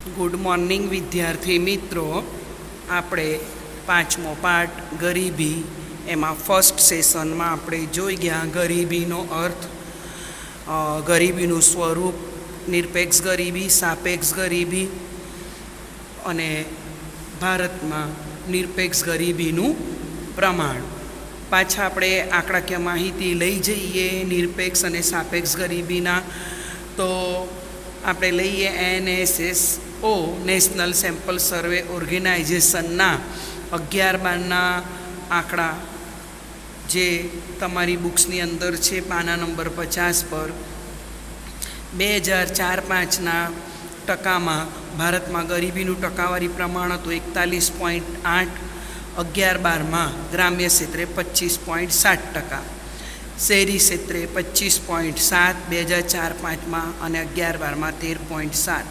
Good morning વિદ્યાર્થી મિત્રો, આપણે પાંચમો પાઠ ગરીબી એમાં ફર્સ્ટ સેશનમાં આપણે જોઈ ગયા ગરીબીનો અર્થ, ગરીબીનું સ્વરૂપ, નિરપેક્ષ ગરીબી, સાપેક્ષ ગરીબી અને ભારતમાં નિરપેક્ષ ગરીબીનું પ્રમાણ. પાછા આપણે આંકડાકીય માહિતી લઈ જઈએ નિરપેક્ષ અને સાપેક્ષ ગરીબીના. તો આપણે લઈએ NSSO નેશનલ સેમ્પલ સર્વે ઓર્ગેનાઇઝેશનના 11-12ના આંકડા, જે તમારી બુક્સની અંદર છે પાના નંબર 50 પર. 2004-05ના ટકામાં ભારતમાં ગરીબીનું ટકાવારી પ્રમાણ હતું 41.8. 11-12માં ગ્રામ્ય ક્ષેત્રે 25.7%, શહેરી ક્ષેત્રે 25.7 2004-05માં અને 11-12માં 13.7.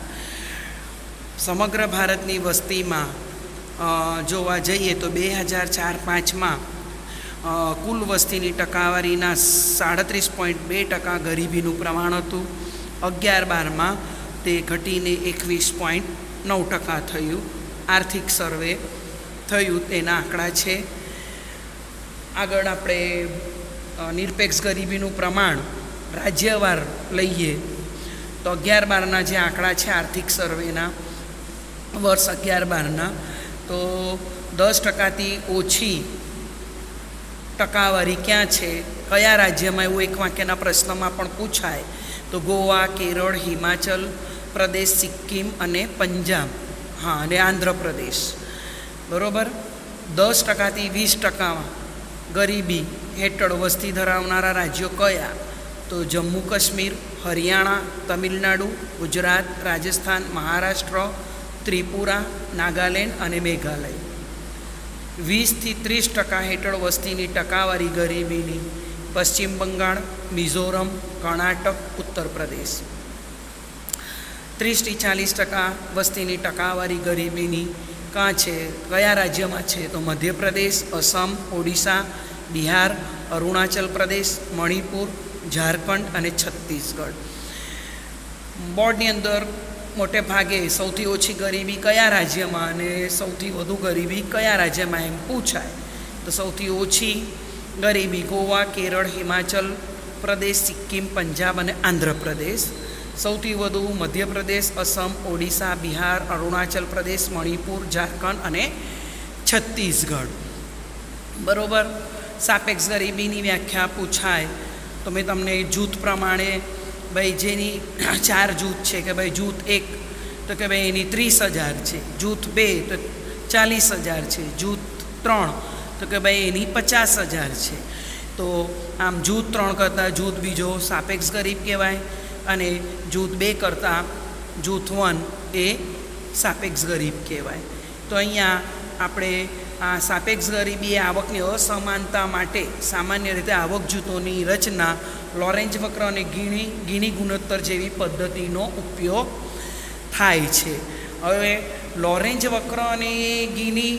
સમગ્ર ભારતની વસ્તીમાં જોવા જઈએ તો 2004-05માં કુલ વસ્તીની ટકાવારીના 37.2% ગરીબીનું પ્રમાણ હતું. 11-12માં તે ઘટીને 21.9% થયું. આર્થિક સર્વે થયું તેના આંકડા છે. આગળ આપણે નિરપેક્ષ ગરીબીનું પ્રમાણ રાજ્યવાર લઈએ તો 11-12ના જે આંકડા છે આર્થિક સર્વેના વર્ષ 11-12ના, તો 10%થી ઓછી ટકાવારી ક્યાં છે, કયા રાજ્યમાં, એવું એક વાક્યના પ્રશ્નમાં પણ પૂછાય. તો ગોવા, કેરળ, હિમાચલ પ્રદેશ, સિક્કિમ અને પંજાબ, અને આંધ્રપ્રદેશ. બરાબર. 10%થી 20% ગરીબી હેઠળ વસ્તી ધરાવનારા રાજ્યો કયા? તો જમ્મુ કાશ્મીર, હરિયાણા, તમિલનાડુ, ગુજરાત, રાજસ્થાન, મહારાષ્ટ્ર, ત્રિપુરા, નાગાલેન્ડ અને મેઘાલય. 20થી 30% હેઠળ વસ્તીની ટકાવારી ગરીબીની પશ્ચિમ બંગાળ, મિઝોરમ, કર્ણાટક, ઉત્તર પ્રદેશ. 30થી 40% વસ્તીની ટકાવારી ગરીબીની કાં છે, કયા રાજ્યમાં છે? તો મધ્યપ્રદેશ, અસમ, ઓડિશા, બિહાર, અરુણાચલ પ્રદેશ, મણિપુર, ઝારખંડ અને છત્તીસગઢ. બોર્ડની અંદર મોટે ભાગે સૌથી ઓછી ગરીબી કયા રાજ્યમાં અને સૌથી વધુ ગરીબી કયા રાજ્યમાં એમ પૂછાય. તો સૌથી ઓછી ગરીબી ગોવા, કેરળ, હિમાચલ પ્રદેશ, સિક્કિમ, પંજાબ અને આંધ્રપ્રદેશ. સૌથી વધુ મધ્યપ્રદેશ, અસમ, ઓડિશા, બિહાર, અરુણાચલ પ્રદેશ, મણિપુર, ઝારખંડ અને છત્તીસગઢ. બરાબર. સાપેક્ષ ગરીબીની વ્યાખ્યા પૂછાય તો મેં તમને જૂથ પ્રમાણે, ભાઈ જેની 4 જૂથ છે કે ભાઈ જૂથ 1 તો કે ભાઈ એની 30,000 છે, જૂથ 2 તો 40,000 છે, જૂથ 3 તો કે ભાઈ એની 50,000 છે. તો આમ જૂથ 3 કરતાં જૂથ બીજો સાપેક્ષ ગરીબ કહેવાય અને જૂથ 2 કરતાં જૂથ 1 એ સાપેક્ષ ગરીબ કહેવાય. તો અહીંયા આપણે આ સાપેક્ષ ગરીબી એ આવકની અસમાનતા માટે સામાન્ય રીતે આવક જૂથોની રચના, લોરેન્જ વક્ર અને ગીની ગુણોત્તર જેવી પદ્ધતિનો ઉપયોગ થાય છે. હવે લોરેન્જ વક્ર અને ગીની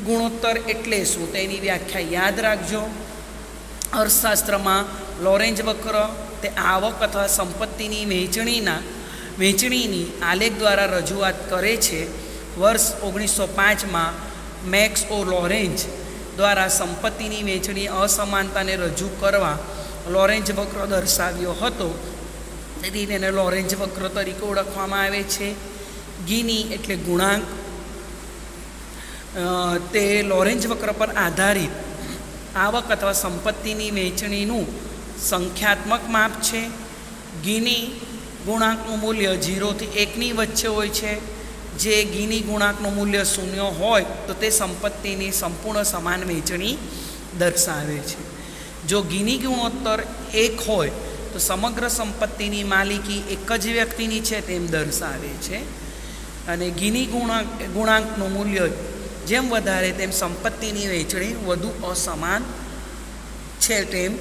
ગુણોત્તર એટલે શું તેની વ્યાખ્યા યાદ રાખજો. અર્થશાસ્ત્રમાં લોરેન્જ વક્ર તે આવક અથવા સંપત્તિની વહેંચણીની આલેખ દ્વારા રજૂઆત કરે છે. વર્ષ 1905માં મેક્સ ઓ લોરેન્જ દ્વારા સંપત્તિની વહેંચણી અસમાનતાને રજૂ કરવા લોરેન્જ વક્ર દર્શાવ્યો હતો. તેથી તેને લોરેન્જ વક્ર તરીકે ઓળખવામાં આવે છે. ગીની એટલે ગુણાંક, તે લોરેન્જ વક્ર પર આધારિત આવક અથવા સંપત્તિની વહેંચણીનું સંખ્યાત્મક માપ છે. ગીની ગુણાંકનું મૂલ્ય 0થી 1ની વચ્ચે હોય છે. જે ગીની ગુણાંકનું મૂલ્ય 0 હોય તો તે સંપત્તિની સંપૂર્ણ સમાન વહેંચણી દર્શાવે છે. જો ગીની ગુણોત્તર 1 હોય તો સમગ્ર સંપત્તિની માલિકી એક જ વ્યક્તિની છે તેમ દર્શાવે છે. અને ગીની ગુણાંકનું મૂલ્ય જેમ વધારે તેમ સંપત્તિની વહેંચણી વધુ અસમાન છે તેમ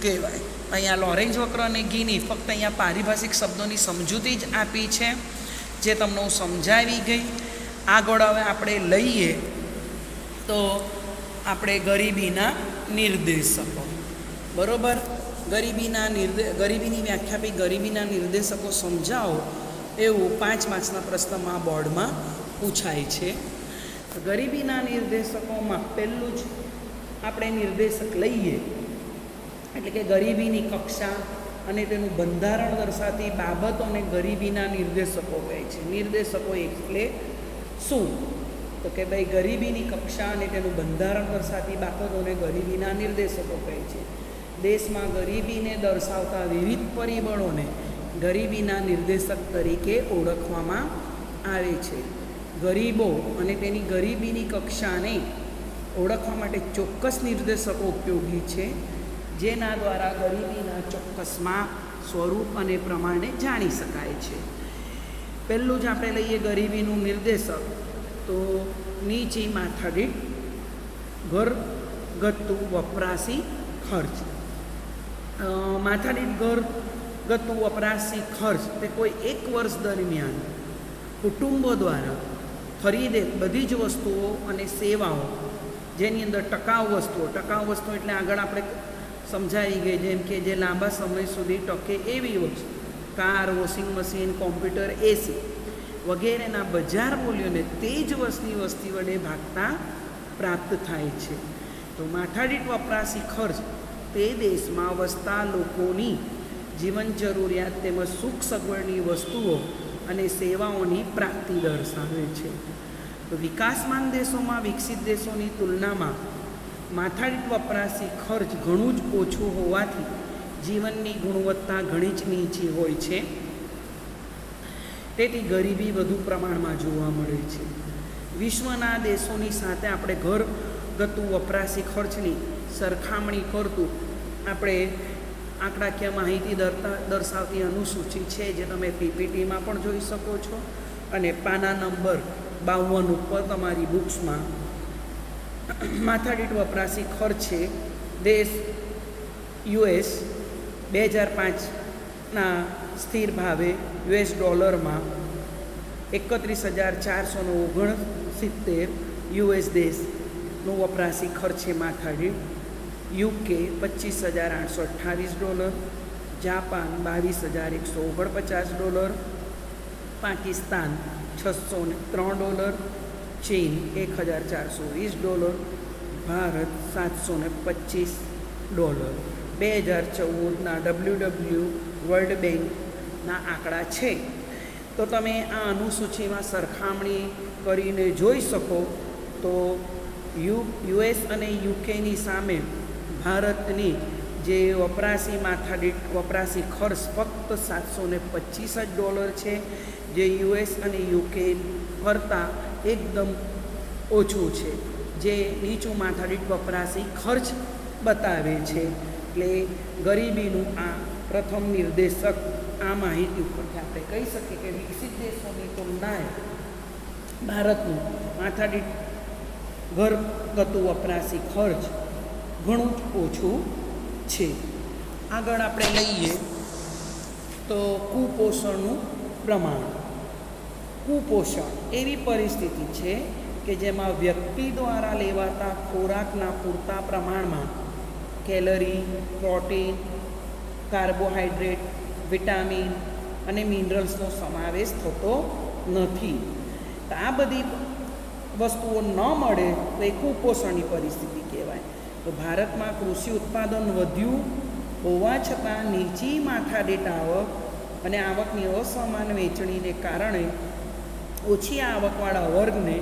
કહેવાય. અહીંયા લોરેન્જ વક્ર અને ગીની ફક્ત અહીંયા પારિભાષિક શબ્દોની સમજૂતી જ આપી છે, જે તમને હું સમજાવી ગઈ. આગળ હવે આપણે લઈએ તો આપણે ગરીબીના નિર્દેશકો. બરાબર. ગરીબીની વ્યાખ્યા આપી, ગરીબીના નિર્દેશકો સમજાવો એવું 5 માર્ક્સના પ્રશ્નમાં બોર્ડમાં પૂછાય છે. ગરીબીના નિર્દેશકોમાં પહેલું જ આપણે નિર્દેશક લઈએ એટલે કે ગરીબીની કક્ષા અને તેનું બંધારણ દર્શાવતી બાબતોને ગરીબીના નિર્દેશકો કહે છે. નિર્દેશકો એટલે શું? તો કે ભાઈ ગરીબીની કક્ષા અને તેનું બંધારણ દર્શાવતી બાબતોને ગરીબીના નિર્દેશકો કહે છે. દેશમાં ગરીબીને દર્શાવતા વિવિધ પરિબળોને ગરીબીના નિર્દેશક તરીકે ઓળખવામાં આવે છે. ગરીબો અને તેની ગરીબીની કક્ષાને ઓળખવા માટે ચોક્કસ નિર્દેશકો ઉપયોગી છે, જેના દ્વારા ગરીબીના ચોક્કસમાં સ્વરૂપ અને પ્રમાણને જાણી શકાય છે. પહેલું જ આપણે લઈએ ગરીબીનું નિર્દેશક, તો નીચી માથાદીઠ ઘરગથ્થુ વપરાશી ખર્ચ. માથાદીઠ ઘરગથ્થુ વપરાશી ખર્ચ તે કોઈ એક વર્ષ દરમિયાન કુટુંબો દ્વારા ખરીદેલ બધી જ વસ્તુઓ અને સેવાઓ, જેની અંદર ટકાઉ વસ્તુઓ એટલે આગળ આપણે સમજાવી ગઈ, જેમ કે જે લાંબા સમય સુધી ટકે એવી વસ્તુ, કાર, વોશિંગ મશીન, કોમ્પ્યુટર, એસી વગેરેના બજાર મૂલ્યોને તે જ વર્ષની વસ્તી વડે ભાગતા પ્રાપ્ત થાય છે. તો માથાદીઠ વપરાશી ખર્ચ તે દેશમાં વસતા લોકોની જીવન જરૂરિયાત તેમજ સુખ સગવડની વસ્તુઓ અને સેવાઓની પ્રાપ્તિ દર્શાવે છે. તો વિકાસમાન દેશોમાં વિકસિત દેશોની તુલનામાં માથાદીઠ વપરાશી ખર્ચ ઘણું જ ઓછું હોવાથી જીવનની ગુણવત્તા ઘણી જ નીચી હોય છે. તેથી ગરીબી વધુ પ્રમાણમાં જોવા મળે છે. વિશ્વના દેશોની સાથે આપણે ઘરગથ્થુ વપરાશી ખર્ચની સરખામણી કરતું આપણે આંકડાકીય માહિતી દર્શાવતી અનુસૂચિ છે, જે તમે પીપીટીમાં પણ જોઈ શકો છો અને પાના નંબર 52 ઉપર તમારી બુક્સમાં માથાદીઠ વપરાશી ખર્ચે દેશ યુએસ 2005ના સ્થિર ભાવે યુએસ ડોલરમાં 31,469 યુએસ દેશનું વપરાશી ખર્ચે માથાદીઠ. યુકે $25,828, જાપાન $22,149, પાકિસ્તાન $603, ચીન $1,420, ભારત $725. 2014ના વર્લ્ડ બેંકના આંકડા છે. તો તમે આ અનુસૂચિમાં સરખામણી કરીને જોઈ શકો તો યુએસ અને યુકેની સામે ભારતની જે વપરાશી માથાદીઠ વપરાશી ખર્ચ ફક્ત $725 છે, જે યુએસ અને યુકે કરતાં એકદમ ઓછું છે, જે નીચું માથાદીઠ વપરાશી ખર્ચ બતાવે છે. એટલે ગરીબીનું આ પ્રથમ નિર્દેશક આ માહિતી ઉપરથી આપણે કહી શકીએ કે વિકસિત દેશોની તુલનાએ ભારતનું માથાદીઠ ઘરગથ્થુ વપરાશી ખર્ચ ઘણું જ ઓછું છે. આગળ આપણે લઈએ તો કુપોષણનું પ્રમાણ. કુપોષણ એવી પરિસ્થિતિ છે કે જેમાં વ્યક્તિ દ્વારા લેવાતા ખોરાકના પૂરતા પ્રમાણમાં કેલરી, પ્રોટીન, કાર્બોહાઈડ્રેટ, વિટામિન અને મિનરલ્સનો સમાવેશ થતો નથી. તો આ બધી વસ્તુઓ ન મળે તો એ કુપોષણની પરિસ્થિતિ કહેવાય. તો ભારતમાં કૃષિ ઉત્પાદન વધ્યું હોવા છતાં નીચી માથાદીઠ આવક અને આવકની અસમાન વહેંચણીને કારણે ઓછી આવકવાળા વર્ગને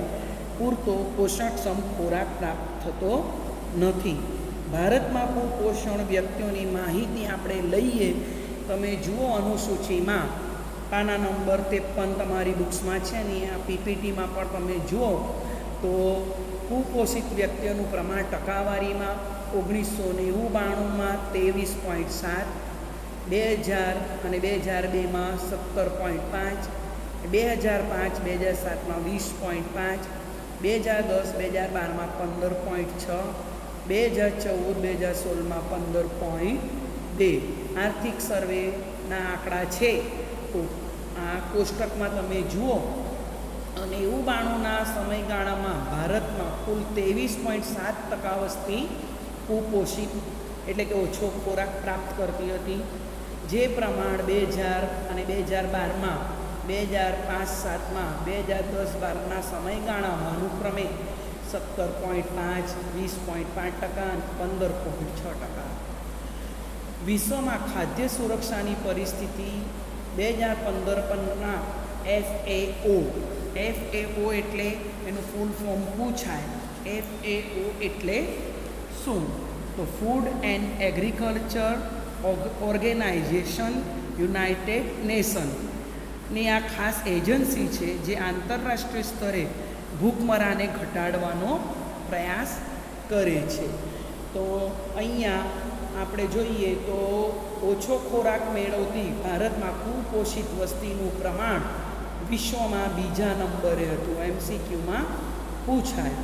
પૂરતો પોષણક્ષમ ખોરાક પ્રાપ્ત થતો નથી. ભારતમાં કુપોષણ વ્યક્તિઓની માહિતી આપણે લઈએ, તમે જુઓ અનુસૂચિમાં પાના નંબર 53 તમારી બુક્સમાં છે ને, આ પીપીટીમાં પણ તમે જુઓ તો કુપોષિત વ્યક્તિઓનું પ્રમાણ ટકાવારીમાં 1992માં 23.7, 2000 અને 2002માં 17.5, 2005-2007માં 20.5, 2010-2012માં 15.6, 2014-2016માં 15.2 આર્થિક સર્વેના આંકડા છે. તો આ કોષ્ટકમાં તમે જુઓ અને 92ના સમયગાળામાં ભારતમાં કુલ 23.7% વસ્તી કુપોષિત એટલે કે ઓછો ખોરાક પ્રાપ્ત કરતી હતી, જે પ્રમાણ 2000 અને 2012માં 2005-07માં 2010-12ના સમયગાળામાં અનુક્રમે 17.5, 20.5% અને 15.6%. વિશ્વમાં ખાદ્ય સુરક્ષાની પરિસ્થિતિ 2015-15ના FAO એટલે એનું ફૂલ ફોર્મ પૂછાય. FAO એટલે શું? તો Food and Agriculture Organization United નેશનની આ ખાસ એજન્સી છે જે આંતરરાષ્ટ્રીય સ્તરે ભૂખમરાને ઘટાડવાનો પ્રયાસ કરે છે. તો અહીંયા આપણે જોઈએ તો ઓછો ખોરાક મેળવતી ભારતમાં કુપોષિત વસ્તીનું પ્રમાણ વિશ્વમાં બીજા નંબરે હતું. MCQમાં પૂછાય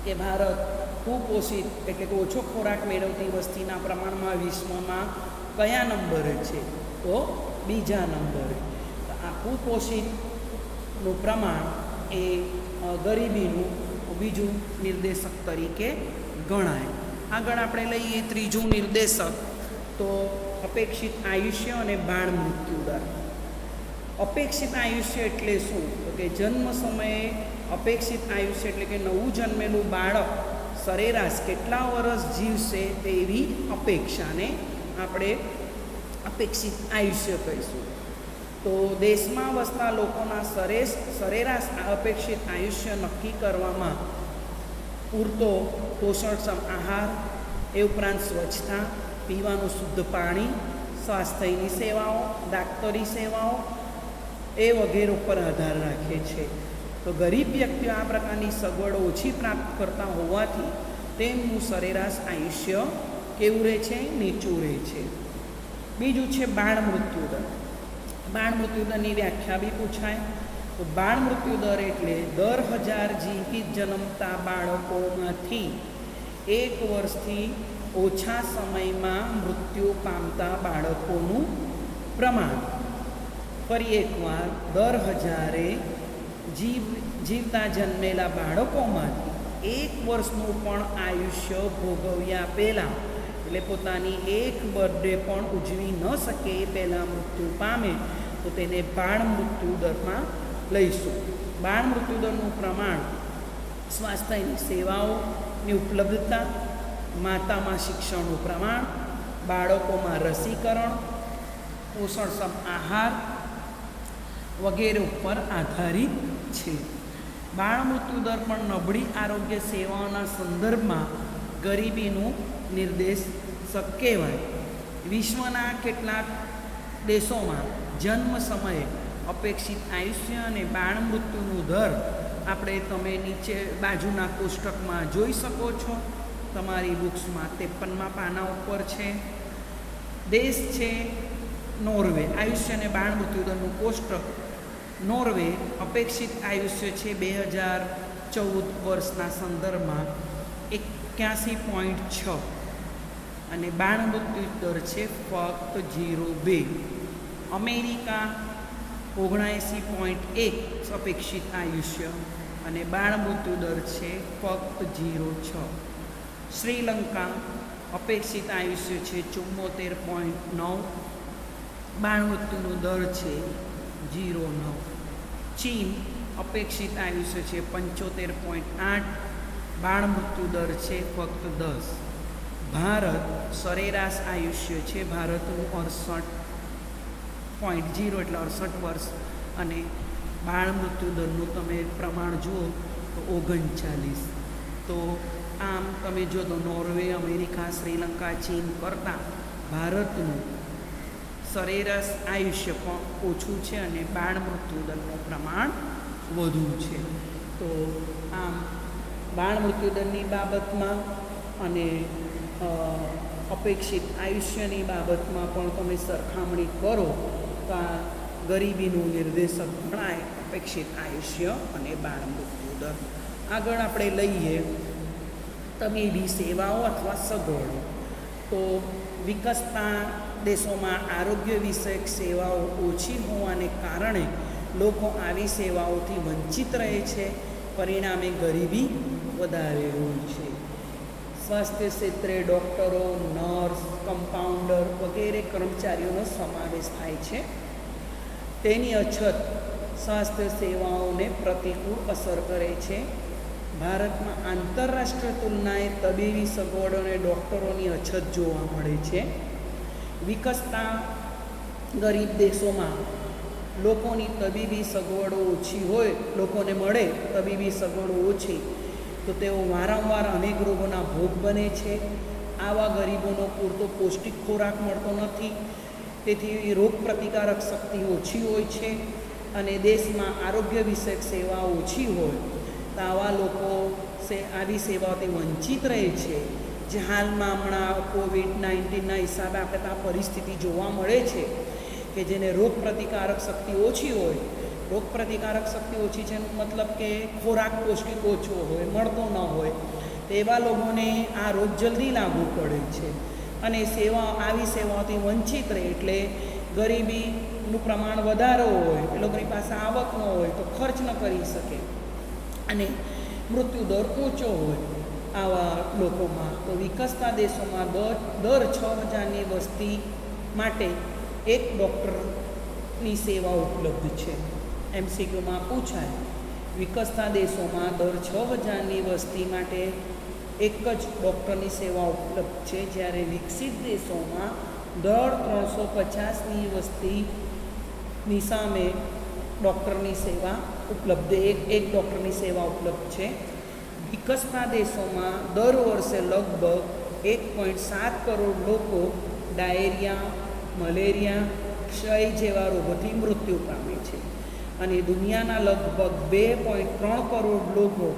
કે ભારત કુપોષિત એટલે કે ઓછો ખોરાક મેળવતી વસ્તીના પ્રમાણમાં વિશ્વમાં કયા નંબરે છે? તો બીજા નંબરે. તો આ કુપોષિતનું પ્રમાણ એ ગરીબીનું બીજું નિર્દેશક તરીકે ગણાય. આગળ આપણે લઈએ ત્રીજું નિર્દેશક, તો અપેક્ષિત આયુષ્ય અને બાળ મૃત્યુ દર. અપેક્ષિત આયુષ્ય એટલે શું? તો કે જન્મ સમયે અપેક્ષિત આયુષ્ય એટલે કે નવું જન્મેલું બાળક સરેરાશ કેટલા વર્ષ જીવશે તેવી અપેક્ષાને આપણે અપેક્ષિત આયુષ્ય કહીશું. તો દેશમાં વસતા લોકોના સરેરાશ અપેક્ષિત આયુષ્ય નક્કી કરવામાં પૂરતો પોષણક્ષમ આહાર, એ ઉપરાંત સ્વચ્છતા, પીવાનું શુદ્ધ પાણી, સ્વાસ્થ્યની સેવાઓ, દાક્તરી સેવાઓ એ વગેરે ઉપર આધાર રાખે છે. તો ગરીબ વ્યક્તિઓ આ પ્રકારની સગવડો ઓછી પ્રાપ્ત કરતા હોવાથી તેમનું સરેરાશ આયુષ્ય કેવું રહે છે? નીચું રહે છે. બીજું છે બાળ મૃત્યુદર. બાળ મૃત્યુદરની વ્યાખ્યા બી પૂછાય. તો બાળ મૃત્યુદર એટલે દર 1000 જીવિત જન્મતા બાળકોમાંથી 1 વર્ષથી ઓછા સમયમાં મૃત્યુ પામતા બાળકોનું પ્રમાણ. ફરી એકવાર, દર 1000 જીવતા જન્મેલા બાળકોમાંથી 1 વર્ષનું પણ આયુષ્ય ભોગવ્યા પહેલાં, એટલે પોતાની એક બર્થડે પણ ઉજવી ન શકે એ પહેલાં મૃત્યુ પામે તો તેને બાળ મૃત્યુદરમાં લઈશું. બાળ મૃત્યુદરનું પ્રમાણ સ્વાસ્થ્યની સેવાઓની ઉપલબ્ધતા, માતામાં શિક્ષણનું પ્રમાણ, બાળકોમાં રસીકરણ, પોષણક્ષમ આહાર વગેરે ઉપર આધારિત છે. બાળ મૃત્યુદર પણ નબળી આરોગ્ય સેવાઓના સંદર્ભમાં ગરીબીનું નિર્દેશક કહેવાય. વિશ્વના કેટલાક દેશોમાં જન્મ સમયે અપેક્ષિત આયુષ્ય અને બાળ મૃત્યુનું દર આપણે તમે નીચે બાજુના કોષ્ટકમાં જોઈ શકો છો. તમારી બુક્સમાં 53મા પાના ઉપર છે. દેશ છે નોર્વે. આયુષ્ય અને બાળ મૃત્યુદરનું કોષ્ટક. નોર્વે અપેક્ષિત આયુષ્ય છે 2014 વર્ષના સંદર્ભમાં 81.6 અને બાળ મૃત્યુ દર છે ફક્ત 0.2. અમેરિકા 79.1 અપેક્ષિત આયુષ્ય અને બાળ મૃત્યુ દર છે ફક્ત 0.6. શ્રીલંકા અપેક્ષિત આયુષ્ય છે 74.9, બાળ મૃત્યુનો દર છે 0.9. ચીન અપેક્ષિત આયુષ્ય છે 75.8, બાળ મૃત્યુ દર છે ફક્ત 10. ભારત સરેરાશ આયુષ્ય છે ભારતનું 68.0 એટલે 68 વર્ષ અને બાળ મૃત્યુ દરનું તમે પ્રમાણ જુઓ તો 39. તો આમ તમે જો તો નોર્વે, અમેરિકા, શ્રીલંકા, ચીન કરતાં ભારતનું સરેરાશ આયુષ્ય પણ ઓછું છે અને બાળ મૃત્યુદરનું પ્રમાણ વધુ છે. તો આમ બાળ મૃત્યુદરની બાબતમાં અને અપેક્ષિત આયુષ્યની બાબતમાં પણ તમે સરખામણી કરો તો આ ગરીબીનું નિર્દેશક ગણાય અપેક્ષિત આયુષ્ય અને બાળ મૃત્યુદર. આગળ આપણે લઈએ તબીબી સેવાઓ અથવા સગવડો. તો વિકસતા દેશોમાં આરોગ્ય વિષયક સેવાઓ ઓછી હોવાને કારણે લોકો આવી સેવાઓથી વંચિત રહે છે. પરિણામે ગરીબી વધારે હોય છે. સ્વાસ્થ્ય ક્ષેત્રે ડૉક્ટરો, નર્સ, કમ્પાઉન્ડર વગેરે કર્મચારીઓનો સમાવેશ થાય છે. તેની અછત સ્વાસ્થ્ય સેવાઓને પ્રતિકૂળ અસર કરે છે. ભારતમાં આંતરરાષ્ટ્રીય તુલનાએ તબીબી સગવડો અને ડૉક્ટરોની અછત જોવા મળે છે. વિકસતા ગરીબ દેશોમાં લોકોની તબીબી સગવડો ઓછી હોય, લોકોને મળે તબીબી સગવડો ઓછી, તો તેઓ વારંવાર અનેક રોગોના ભોગ બને છે. આવા ગરીબોનો પૂરતો પૌષ્ટિક ખોરાક મળતો નથી, તેથી રોગ પ્રતિકારક શક્તિ ઓછી હોય છે અને દેશમાં આરોગ્ય વિષયક સેવા ઓછી હોય તો આવા લોકો આવી સેવાઓથી વંચિત રહે છે. જે હાલમાં હમણાં કોવિડ-19ના હિસાબે આપણે તો આ પરિસ્થિતિ જોવા મળે છે કે જેને રોગ પ્રતિકારક શક્તિ ઓછી હોય, રોગ પ્રતિકારક શક્તિ ઓછી છે એનો મતલબ કે ખોરાક પૌષ્ટિક ઓછો હોય, મળતો ન હોય, તેવા લોકોને આ રોગ જલ્દી લાગુ પડે છે અને આવી સેવાઓથી વંચિત રહે એટલે ગરીબીનું પ્રમાણ વધારે હોય, એ લોકોની પાસે આવક ન હોય તો ખર્ચ ન કરી શકે અને મૃત્યુ દર ઊંચો હોય આવા લોકોમાં. તો વિકસતા દેશોમાં દર 6,000ની વસ્તી માટે એક ડૉક્ટરની સેવા ઉપલબ્ધ છે. MCQમાં પૂછાય, વિકસતા દેશોમાં દર 6,000ની વસ્તી માટે એક જ ડૉક્ટરની સેવા ઉપલબ્ધ છે, જ્યારે વિકસિત દેશોમાં દર 350ની વસ્તીની સામે ડૉક્ટરની સેવા ઉપલબ્ધ એક ડૉક્ટરની સેવા ઉપલબ્ધ છે. વિકસતા દેશોમાં દર વર્ષે લગભગ 1.7 કરોડ લોકો ડાયેરિયા, મલેરિયા, ક્ષય જેવા રોગોથી મૃત્યુ પામે છે અને દુનિયાના લગભગ 2.3 કરોડ લોકો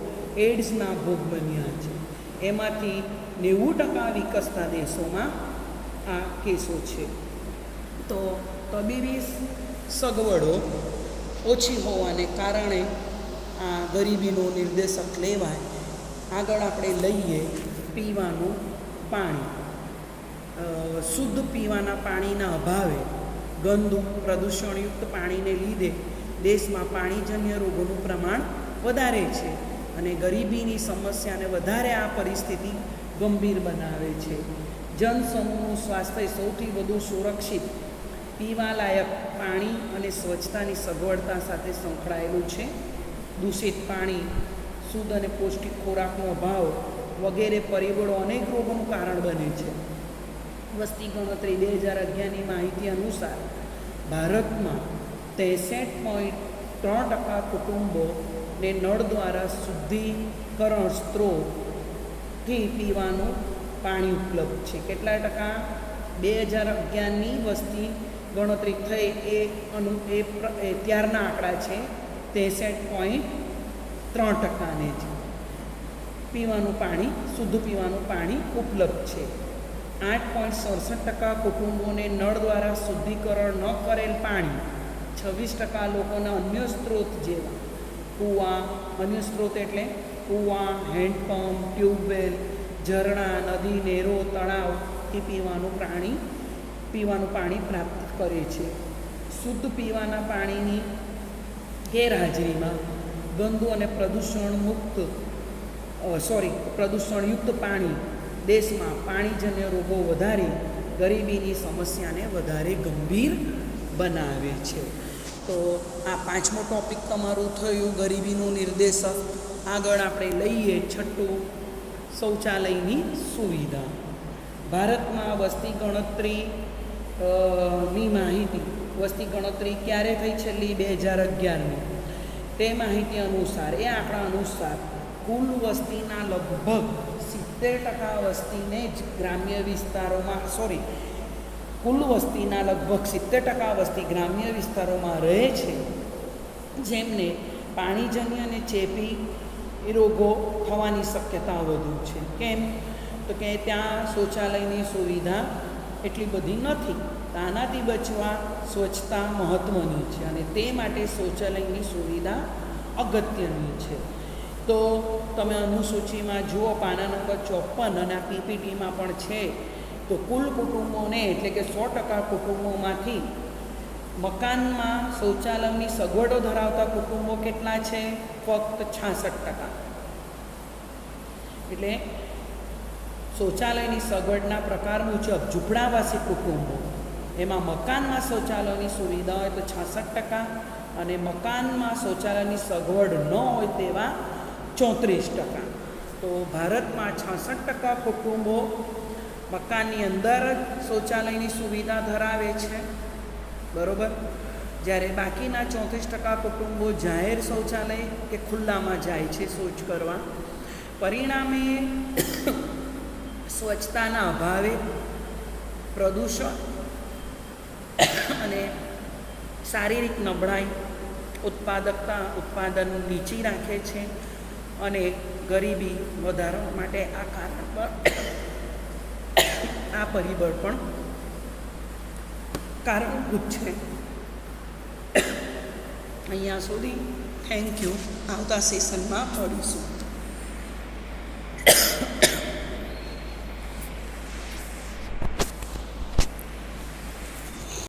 એડ્સના ભોગ બન્યા છે. એમાંથી 90% વિકસતા દેશોમાં આ કેસો છે. તો તબીબી સગવડો ઓછી હોવાને કારણે આ ગરીબીનો નિર્દેશક લેવાય. આગળ આપણે લઈએ પીવાનું પાણી. શુદ્ધ પીવાના પાણીના અભાવે ગંદુ પ્રદૂષણયુક્ત પાણીને લીધે દેશમાં પાણીજન્ય રોગોનું પ્રમાણ વધારે છે અને ગરીબીની સમસ્યાને વધારે આ પરિસ્થિતિ ગંભીર બનાવે છે. જનસમૂહનું સ્વાસ્થ્ય સૌથી વધુ સુરક્ષિત પીવાલાયક પાણી અને સ્વચ્છતાની સગવડતા સાથે સંકળાયેલું છે. દૂષિત પાણી, શુદ્ધ અને પૌષ્ટિક ખોરાકનો અભાવ વગેરે પરિબળો અનેક રોગોનું કારણ બને છે. વસ્તી ગણતરી 2011ની માહિતી અનુસાર ભારતમાં 63.3% કુટુંબોને નળ દ્વારા શુદ્ધિકરણ સ્ત્રોતથી પીવાનું પાણી ઉપલબ્ધ છે. કેટલા ટકા? 2011ની વસ્તી ગણતરી થઈ એ ત્યારના આંકડા છે. 63.3%ને જ પીવાનું પાણી, શુદ્ધ પીવાનું પાણી ઉપલબ્ધ છે. 8.67% કુટુંબોને નળ દ્વારા શુદ્ધિકરણ ન કરેલ પાણી, 26% લોકોના અન્ય સ્ત્રોત જેવા કૂવા, અન્ય સ્ત્રોત એટલે કૂવા, હેન્ડપંપ, ટ્યુબવેલ, ઝરણા, નદી, નહેરો, તળાવથી પીવાનું પાણી પ્રાપ્ત કરે છે. શુદ્ધ પીવાના પાણીની ગેરહાજરીમાં ગંદુ અને પ્રદૂષણયુક્ત પાણી દેશમાં પાણીજન્ય રોગો વધારી ગરીબીની સમસ્યાને વધારે ગંભીર બનાવે છે. તો આ 5મો ટૉપિક તમારું થયું ગરીબીનું નિર્દેશક. આગળ આપણે લઈએ 6, શૌચાલયની સુવિધા. ભારતમાં વસ્તી ગણતરીની માહિતી, વસ્તી ગણતરી ક્યારે થઈ? છેલ્લી 2011ની. તે માહિતી અનુસાર, એ આંકડા અનુસાર કુલ વસ્તીના લગભગ 70% વસ્તીને જ ગ્રામ્ય વિસ્તારોમાં કુલ વસ્તીના લગભગ 70% વસ્તી ગ્રામ્ય વિસ્તારોમાં રહે છે, જેમને પાણીજન્ય અને ચેપી રોગો થવાની શક્યતા વધુ છે. કેમ? તો કે ત્યાં શૌચાલયની સુવિધા એટલી બધી નથી. આનાથી બચવા સ્વચ્છતા મહત્ત્વની છે અને તે માટે શૌચાલયની સુવિધા અગત્યની છે. તો તમે અનુસૂચિમાં જુઓ, પાના નંબર 54 અને આ PPTમાં પણ છે. તો કુલ કુટુંબોને એટલે કે 100% કુટુંબોમાંથી મકાનમાં શૌચાલયની સગવડો ધરાવતા કુટુંબો કેટલા છે? ફક્ત 66%. એટલે શૌચાલયની સગવડના પ્રકાર મુજબ ઝૂંપડાવાસી કુટુંબો એમાં મકાનમાં શૌચાલયની સુવિધા હોય તો 66%, અને મકાનમાં શૌચાલયની સગવડ ન હોય તેવા 34%. તો ભારતમાં 66% કુટુંબો મકાનની અંદર જ શૌચાલયની સુવિધા ધરાવે છે, બરાબર. જ્યારે બાકીના 34% કુટુંબો જાહેર શૌચાલય કે ખુલ્લામાં જાય છે શૌચ કરવા. પરિણામે સ્વચ્છતાના અભાવે પ્રદૂષણ અને શારીરિક નબળાઈ, ઉત્પાદન નીચી રાખે છે અને ગરીબી વધારવા માટે આ કારણ પર આ પરિબળ પણ કારણભૂત છે. અહીંયા સુધી. Thank you. આવતા સેશનમાં મળીશું.